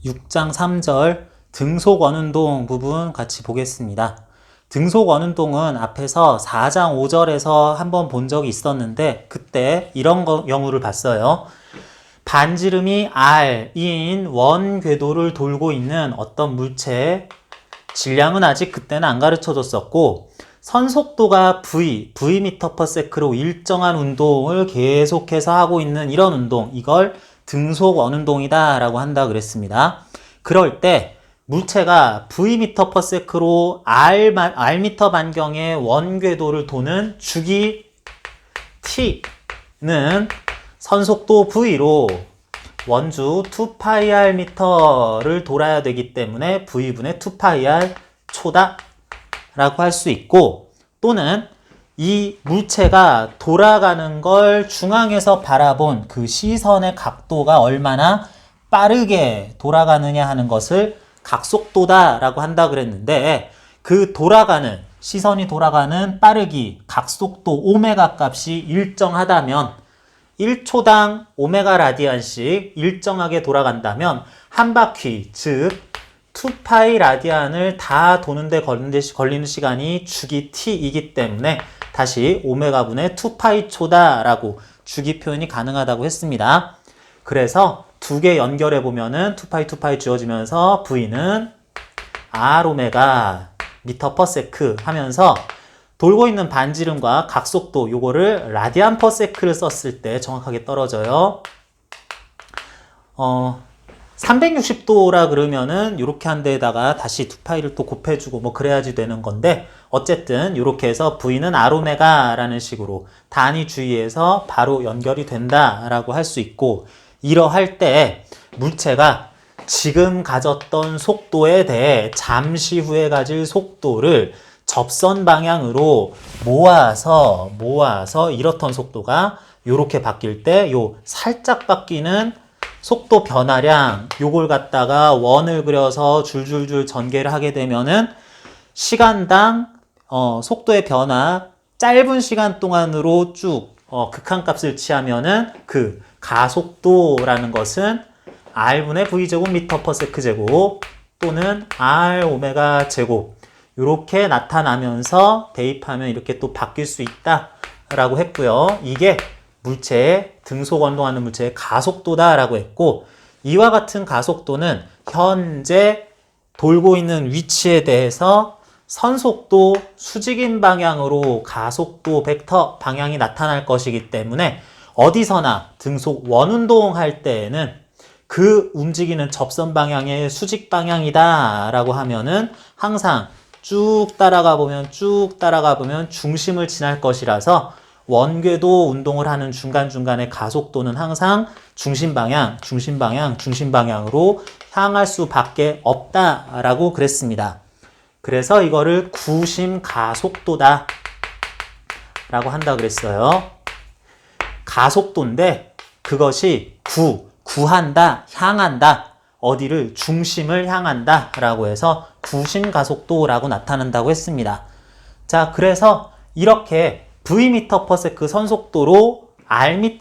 6장 3절 등속 원운동 부분 같이 보겠습니다. 등속 원운동은 앞에서 4장 5절에서 한번 본 적이 있었는데 그때 이런 경우를 봤어요. 반지름이 r인 원 궤도를 돌고 있는 어떤 물체, 질량은 아직 그때는 안 가르쳐 줬었고 선속도가 v/ms로 일정한 운동을 계속해서 하고 있는 이런 운동, 이걸 등속 원운동이다 라고 한다 그랬습니다. 그럴 때 물체가 v/ms로 rm 반경의 원궤도를 도는 주기 t는 선속도 v로 원주 2πrm를 돌아야 되기 때문에 v분의 2πr 초다 라고 할 수 있고, 또는 이 물체가 돌아가는 걸 중앙에서 바라본 그 시선의 각도가 얼마나 빠르게 돌아가느냐 하는 것을 각속도다 라고 한다 그랬는데, 그 돌아가는 시선이 돌아가는 빠르기 각속도 오메가 값이 일정하다면 1초당 오메가 라디안씩 일정하게 돌아간다면 한 바퀴, 즉 2파이 라디안을 다 도는데 걸리는 시간이 주기 t이기 때문에 다시 오메가분의 2파이 초다 라고 주기 표현이 가능하다고 했습니다. 그래서 두 개 연결해 보면은 2파이 주어지면서 v는 r 오메가 미터 퍼 세크 하면서 돌고 있는 반지름과 각속도, 요거를 라디안 퍼 세크를 썼을 때 정확하게 떨어져요. 360도라 그러면은 요렇게 한 데에다가 다시 2파이를 또 곱해주고 뭐 그래야지 되는 건데, 어쨌든 요렇게 해서 v는 r오메가라는 식으로 단위 주의해서 바로 연결이 된다라고 할 수 있고, 이러할 때 물체가 지금 가졌던 속도에 대해 잠시 후에 가질 속도를 접선 방향으로 모아서 이렇던 속도가 요렇게 바뀔 때 요 살짝 바뀌는 속도 변화량, 요걸 갖다가 원을 그려서 줄줄줄 전개를 하게 되면은 시간당 속도의 변화 짧은 시간 동안으로 쭉 극한값을 취하면은 그 가속도라는 것은 r분의 v제곱 미터 퍼 세크 제곱 또는 r 오메가 제곱 이렇게 나타나면서 대입하면 이렇게 또 바뀔 수 있다라고 했고요. 이게 물체의 등속 원동하는 물체의 가속도다라고 했고, 이와 같은 가속도는 현재 돌고 있는 위치에 대해서 선속도 수직인 방향으로 가속도 벡터 방향이 나타날 것이기 때문에 어디서나 등속 원운동 할 때에는 그 움직이는 접선 방향의 수직 방향이다 라고 하면은 항상 쭉 따라가 보면 중심을 지날 것이라서 원궤도 운동을 하는 중간중간에 가속도는 항상 중심 방향으로 향할 수밖에 없다라고 그랬습니다. 그래서 이거를 구심 가속도다 라고 한다 그랬어요. 가속도인데 그것이 구한다, 향한다, 어디를 중심을 향한다 라고 해서 구심 가속도라고 나타난다고 했습니다. 자, 그래서 이렇게 v/m/s 선속도로 rm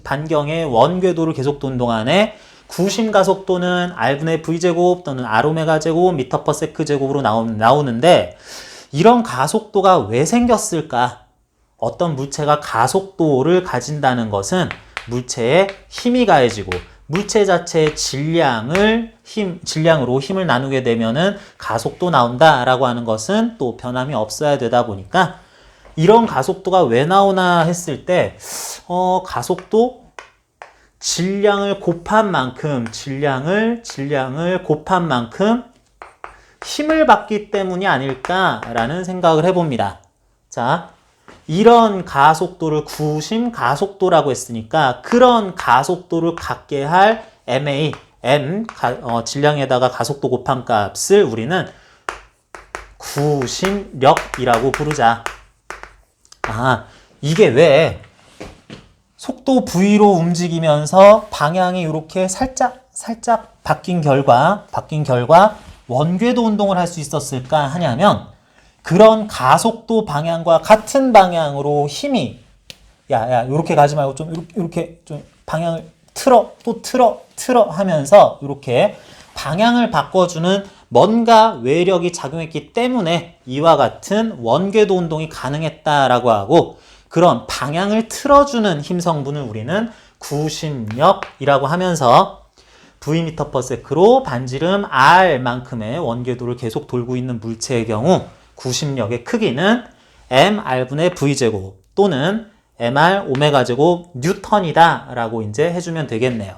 반경의 원궤도를 계속 도는 동안에 구심 가속도는 r분의 v제곱 또는 r오메가 제곱 미터 퍼 세크 제곱으로 나오는데, 이런 가속도가 왜 생겼을까? 어떤 물체가 가속도를 가진다는 것은 물체에 힘이 가해지고 물체 자체의 질량으로 힘을 나누게 되면은 가속도 나온다라고 하는 것은 또 변함이 없어야 되다 보니까, 이런 가속도가 왜 나오나 했을 때 가속도 질량을 곱한 만큼 힘을 받기 때문이 아닐까라는 생각을 해봅니다. 자, 이런 가속도를 구심 가속도라고 했으니까 그런 가속도를 갖게 할 m 질량에다가 가속도 곱한 값을 우리는 구심력이라고 부르자. 이게 왜 속도 v로 움직이면서 방향이 이렇게 살짝 바뀐 결과 원궤도 운동을 할 수 있었을까 하냐면, 그런 가속도 방향과 같은 방향으로 힘이 이렇게 가지 말고 좀 이렇게 좀 방향을 틀어 하면서 이렇게 방향을 바꿔주는 뭔가 외력이 작용했기 때문에 이와 같은 원궤도 운동이 가능했다라고 하고, 그런 방향을 틀어주는 힘 성분을 우리는 구심력이라고 하면서 Vm/s로 반지름 R만큼의 원궤도를 계속 돌고 있는 물체의 경우 구심력의 크기는 mR분의 V제곱 또는 mR 오메가제곱 뉴턴이다 라고 이제 해주면 되겠네요.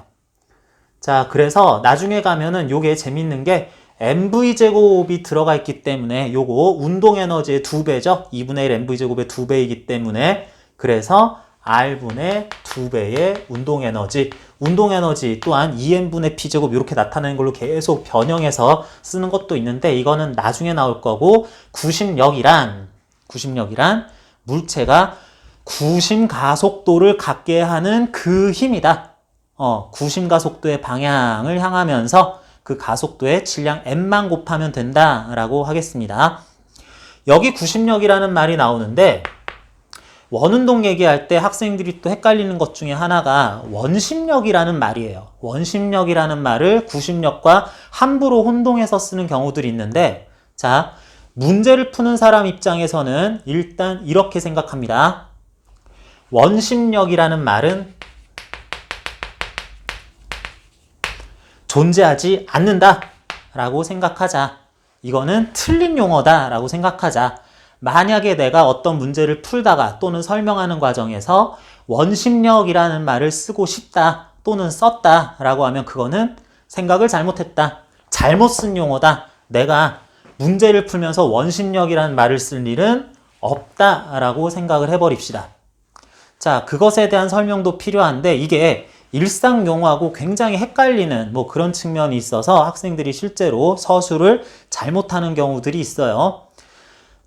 자, 그래서 나중에 가면은 요게 재밌는 게 mv제곱이 들어가 있기 때문에 요거 운동에너지의 2배죠. 2분의 1 mv제곱의 2배이기 때문에, 그래서 r분의 2배의 운동에너지 또한 2n분의 p제곱 이렇게 나타내는 걸로 계속 변형해서 쓰는 것도 있는데, 이거는 나중에 나올 거고, 구심력이란 물체가 구심 가속도를 갖게 하는 그 힘이다. 구심 가속도의 방향을 향하면서 그 가속도의 질량 m만 곱하면 된다라고 하겠습니다. 여기 구심력이라는 말이 나오는데, 원운동 얘기할 때 학생들이 또 헷갈리는 것 중에 하나가 원심력이라는 말이에요. 원심력이라는 말을 구심력과 함부로 혼동해서 쓰는 경우들이 있는데, 자, 문제를 푸는 사람 입장에서는 일단 이렇게 생각합니다. 원심력이라는 말은 존재하지 않는다 라고 생각하자. 이거는 틀린 용어다 라고 생각하자. 만약에 내가 어떤 문제를 풀다가 또는 설명하는 과정에서 원심력이라는 말을 쓰고 싶다 또는 썼다 라고 하면 그거는 생각을 잘못했다, 잘못 쓴 용어다, 내가 문제를 풀면서 원심력이라는 말을 쓸 일은 없다 라고 생각을 해버립시다. 자, 그것에 대한 설명도 필요한데, 이게 일상 용어하고 굉장히 헷갈리는 그런 측면이 있어서 학생들이 실제로 서술을 잘못하는 경우들이 있어요.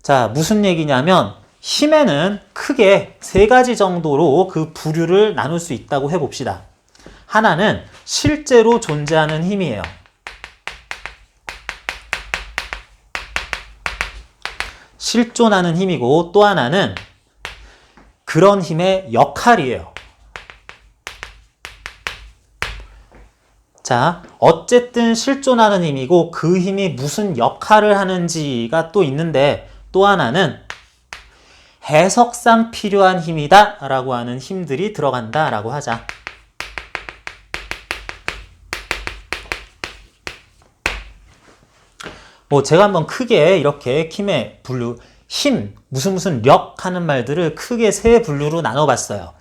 자, 무슨 얘기냐면, 힘에는 크게 3가지 정도로 그 부류를 나눌 수 있다고 해봅시다. 하나는 실제로 존재하는 힘이에요. 실존하는 힘이고, 또 하나는 그런 힘의 역할이에요. 자, 어쨌든 실존하는 힘이고 그 힘이 무슨 역할을 하는지가 또 있는데, 또 하나는 해석상 필요한 힘이다 라고 하는 힘들이 들어간다 라고 하자. 제가 한번 크게 이렇게 힘의 분류, 힘, 무슨 력 하는 말들을 크게 3분류로 나눠봤어요.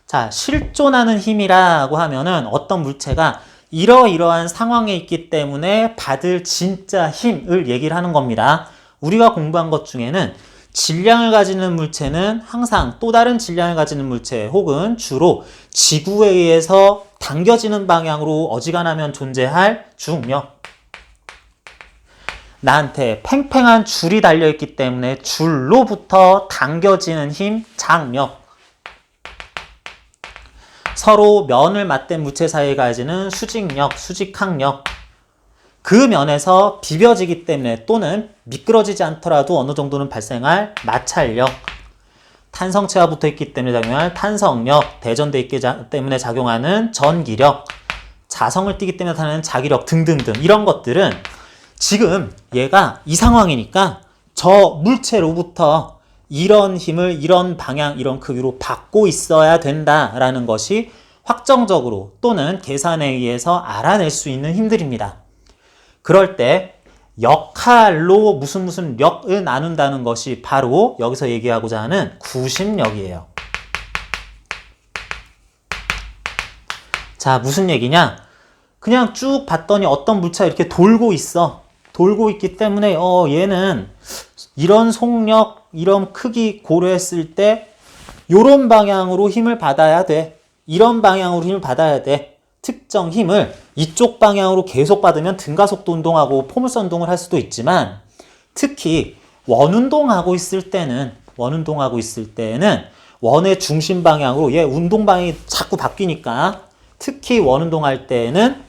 자, 실존하는 힘이라고 하면은 어떤 물체가 이러이러한 상황에 있기 때문에 받을 진짜 힘을 얘기를 하는 겁니다. 우리가 공부한 것 중에는 질량을 가지는 물체는 항상 또 다른 질량을 가지는 물체 혹은 주로 지구에 의해서 당겨지는 방향으로 어지간하면 존재할 중력, 나한테 팽팽한 줄이 달려있기 때문에 줄로부터 당겨지는 힘, 장력, 서로 면을 맞댄 물체 사이에 가지는 수직력, 수직항력, 그 면에서 비벼지기 때문에 또는 미끄러지지 않더라도 어느 정도는 발생할 마찰력, 탄성체와 붙어있기 때문에 작용할 탄성력, 대전돼 있기 때문에 작용하는 전기력, 자성을 띠기 때문에 나타나는 자기력 등등등, 이런 것들은 지금 얘가 이 상황이니까 저 물체로부터 이런 힘을 이런 방향, 이런 크기로 받고 있어야 된다라는 것이 확정적으로 또는 계산에 의해서 알아낼 수 있는 힘들입니다. 그럴 때 역할로 무슨 력을 나눈다는 것이 바로 여기서 얘기하고자 하는 구심력이에요. 자, 무슨 얘기냐? 그냥 쭉 봤더니 어떤 물체가 이렇게 돌고 있어. 돌고 있기 때문에 얘는 이런 속력, 이런 크기 고려했을 때 이런 방향으로 힘을 받아야 돼. 이런 방향으로 힘을 받아야 돼. 특정 힘을 이쪽 방향으로 계속 받으면 등가속도 운동하고 포물선 운동을 할 수도 있지만, 특히 원운동하고 있을 때는 원의 중심 방향으로, 얘 운동 방향이 자꾸 바뀌니까 특히 원운동할 때는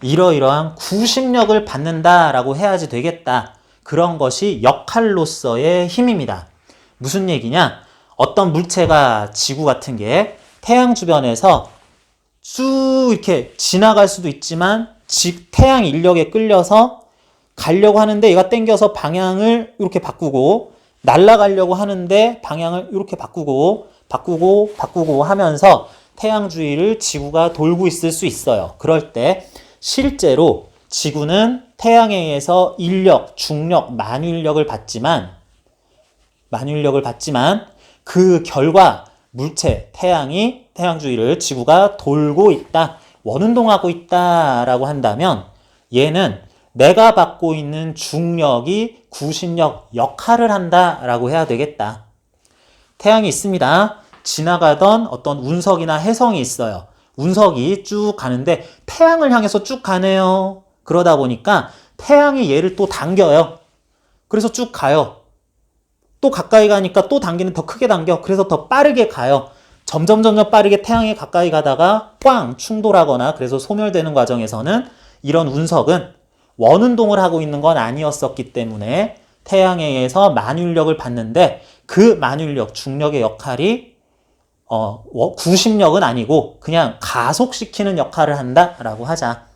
이러이러한 구심력을 받는다라고 해야지 되겠다. 그런 것이 역할로서의 힘입니다. 무슨 얘기냐? 어떤 물체가, 지구 같은 게 태양 주변에서 쭉 이렇게 지나갈 수도 있지만 태양 인력에 끌려서 가려고 하는데 얘가 땡겨서 방향을 이렇게 바꾸고 날아가려고 하는데 방향을 이렇게 바꾸고 하면서 태양 주위를 지구가 돌고 있을 수 있어요. 그럴 때 실제로 지구는 태양에 의해서 인력, 중력, 만유인력을 받지만 그 결과 물체, 태양 주위를 지구가 돌고 있다, 원운동하고 있다라고 한다면 얘는 내가 받고 있는 중력이 구신력 역할을 한다라고 해야 되겠다. 태양이 있습니다. 지나가던 어떤 운석이나 해성이 있어요. 운석이 쭉 가는데 태양을 향해서 쭉 가네요. 그러다 보니까 태양이 얘를 또 당겨요. 그래서 쭉 가요. 또 가까이 가니까 또 당기는 더 크게 당겨. 그래서 더 빠르게 가요. 점점 빠르게 태양에 가까이 가다가 꽝 충돌하거나 그래서 소멸되는 과정에서는 이런 운석은 원운동을 하고 있는 건 아니었었기 때문에 태양에 의해서 만유인력을 받는데 그 만유인력, 중력의 역할이 구심력은 아니고 그냥 가속시키는 역할을 한다라고 하자.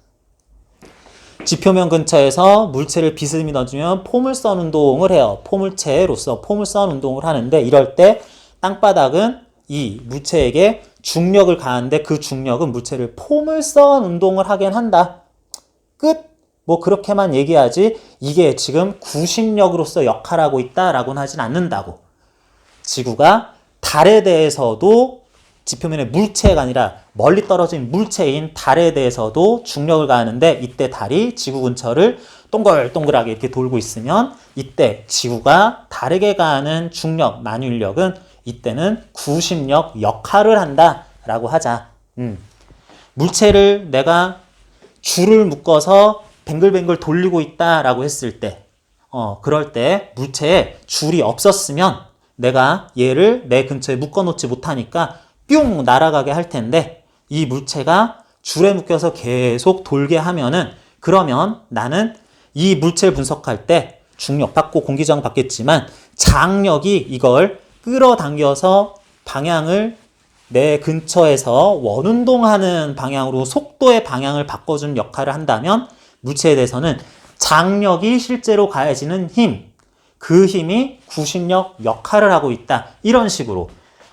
지표면 근처에서 물체를 비스듬히 던지면 포물선 운동을 해요. 포물체로서 포물선 운동을 하는데 이럴 때 땅바닥은 이 물체에게 중력을 가하는데 그 중력은 물체를 포물선 운동을 하게 한다. 끝! 뭐 그렇게만 얘기하지 이게 지금 구심력으로서 역할하고 있다라고는 하진 않는다고. 지구가 달에 대해서도 지표면의 물체가 아니라 멀리 떨어진 물체인 달에 대해서도 중력을 가하는데 이때 달이 지구 근처를 동글동글하게 이렇게 돌고 있으면 이때 지구가 달에게 가하는 중력, 만유인력은 이때는 구심력 역할을 한다라고 하자. 물체를 내가 줄을 묶어서 뱅글뱅글 돌리고 있다라고 했을 때 그럴 때 물체에 줄이 없었으면 내가 얘를 내 근처에 묶어놓지 못하니까 뿅 날아가게 할 텐데 이 물체가 줄에 묶여서 계속 돌게 하면은 그러면 나는 이 물체를 분석할 때 중력 받고 공기저항 받겠지만 장력이 이걸 끌어당겨서 방향을 내 근처에서 원운동하는 방향으로 속도의 방향을 바꿔주는 역할을 한다면 물체에 대해서는 장력이 실제로 가해지는 힘, 그 힘이 구심력 역할을 하고 있다. 이런 식으로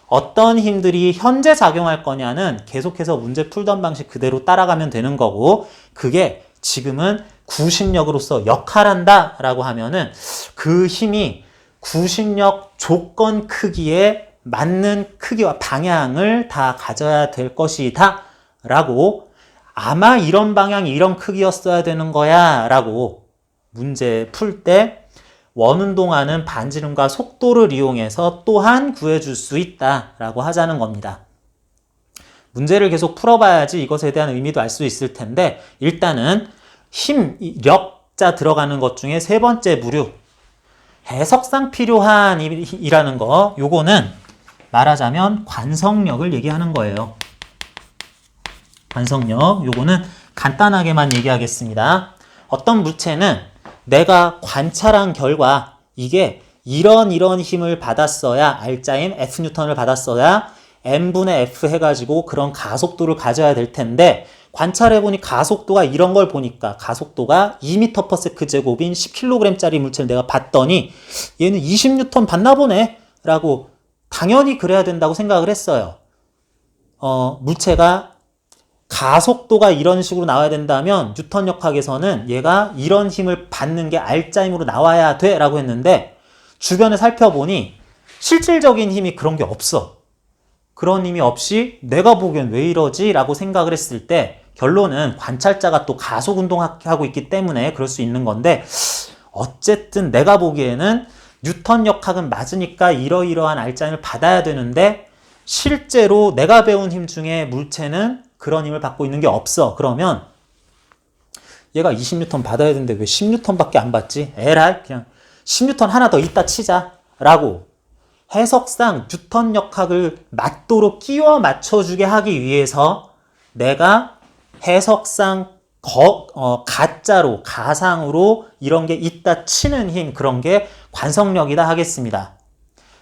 어떤 힘들이 현재 작용할 거냐는 계속해서 문제 풀던 방식 그대로 따라가면 되는 거고 그게 지금은 구심력으로서 역할한다 라고 하면은 그 힘이 구심력 조건 크기에 맞는 크기와 방향을 다 가져야 될 것이다 라고 아마 이런 방향 이런 크기였어야 되는 거야 라고 문제 풀 때 원운동하는 반지름과 속도를 이용해서 또한 구해줄 수 있다라고 하자는 겁니다. 문제를 계속 풀어봐야지 이것에 대한 의미도 알 수 있을 텐데 일단은 힘, 력자 들어가는 것 중에 세 번째 부류 해석상 필요한 이라는 거 요거는 말하자면 관성력을 얘기하는 거예요. 관성력 요거는 간단하게만 얘기하겠습니다. 어떤 물체는 내가 관찰한 결과 이게 이런 힘을 받았어야 R자인 F뉴턴을 받았어야 M분의 F 해가지고 그런 가속도를 가져야 될 텐데 관찰해보니 가속도가 이런 걸 보니까 가속도가 2m/s 제곱인 10kg짜리 물체를 내가 봤더니 얘는 20N 받나 보네 라고 당연히 그래야 된다고 생각을 했어요. 물체가 가속도가 이런 식으로 나와야 된다면 뉴턴 역학에서는 얘가 이런 힘을 받는 게 R자 힘으로 나와야 돼 라고 했는데 주변에 살펴보니 실질적인 힘이 그런 게 없어. 그런 힘이 없이 내가 보기엔 왜 이러지? 라고 생각을 했을 때 결론은 관찰자가 또 가속 운동하고 있기 때문에 그럴 수 있는 건데 어쨌든 내가 보기에는 뉴턴 역학은 맞으니까 이러이러한 R자 힘을 받아야 되는데 실제로 내가 배운 힘 중에 물체는 그런 힘을 받고 있는 게 없어. 그러면 얘가 20N 받아야 되는데 왜 10N 밖에 안 받지? 에라이 그냥 10N 하나 더 있다 치자 라고 해석상 뉴턴 역학을 맞도록 끼워 맞춰주게 하기 위해서 내가 해석상 가짜로 가상으로 이런 게 있다 치는 힘 그런 게 관성력이다 하겠습니다.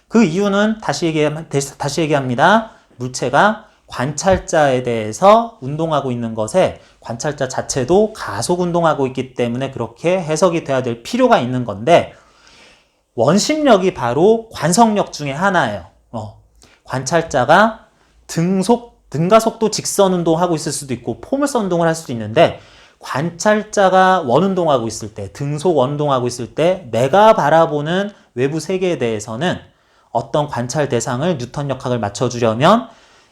그 이유는 다시 얘기합니다. 물체가 관찰자에 대해서 운동하고 있는 것에 관찰자 자체도 가속 운동하고 있기 때문에 그렇게 해석이 돼야 될 필요가 있는 건데, 원심력이 바로 관성력 중에 하나예요. 관찰자가 등가속도 직선 운동하고 있을 수도 있고 포물선 운동을 할 수도 있는데, 관찰자가 원운동하고 있을 때, 등속 원운동하고 있을 때 내가 바라보는 외부 세계에 대해서는 어떤 관찰 대상을 뉴턴 역학을 맞춰주려면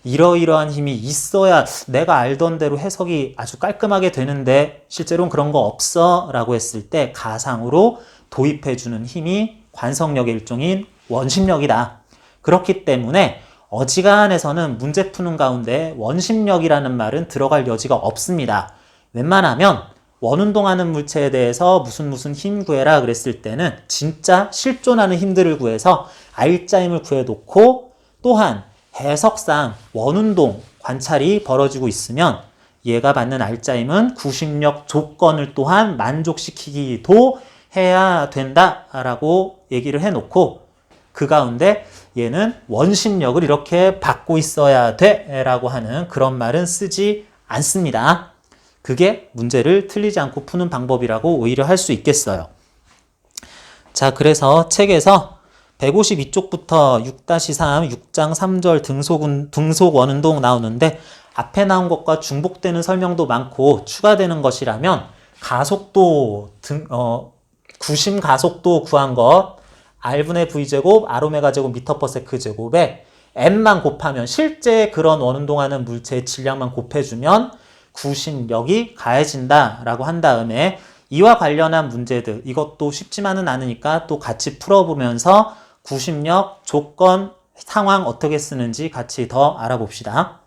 이러이러한 힘이 있어야 내가 알던 대로 해석이 아주 깔끔하게 되는데 실제로는 그런 거 없어 라고 했을 때 가상으로 도입해주는 힘이 관성력의 일종인 원심력이다. 그렇기 때문에 어지간해서는 문제 푸는 가운데 원심력이라는 말은 들어갈 여지가 없습니다. 웬만하면 원운동하는 물체에 대해서 무슨 힘 구해라 그랬을 때는 진짜 실존하는 힘들을 구해서 알짜힘을 구해놓고, 또한 해석상 원운동 관찰이 벌어지고 있으면 얘가 받는 알짜힘은 구심력 조건을 또한 만족시키기도 해야 된다라고 얘기를 해놓고, 그 가운데 얘는 원심력을 이렇게 받고 있어야 돼 라고 하는 그런 말은 쓰지 않습니다. 그게 문제를 틀리지 않고 푸는 방법이라고 오히려 할 수 있겠어요. 자, 그래서 책에서 152쪽부터 6-3, 6장 3절 등속 원운동 나오는데, 앞에 나온 것과 중복되는 설명도 많고 추가되는 것이라면 가속도 구심 가속도 구한 것 R분의 V제곱, R오메가 제곱, 미터 퍼 세크 제곱에 M만 곱하면, 실제 그런 원운동하는 물체의 질량만 곱해주면 구심력이 가해진다라고 한 다음에 이와 관련한 문제들, 이것도 쉽지만은 않으니까 또 같이 풀어보면서 구심력, 조건, 상황 어떻게 쓰는지 같이 더 알아봅시다.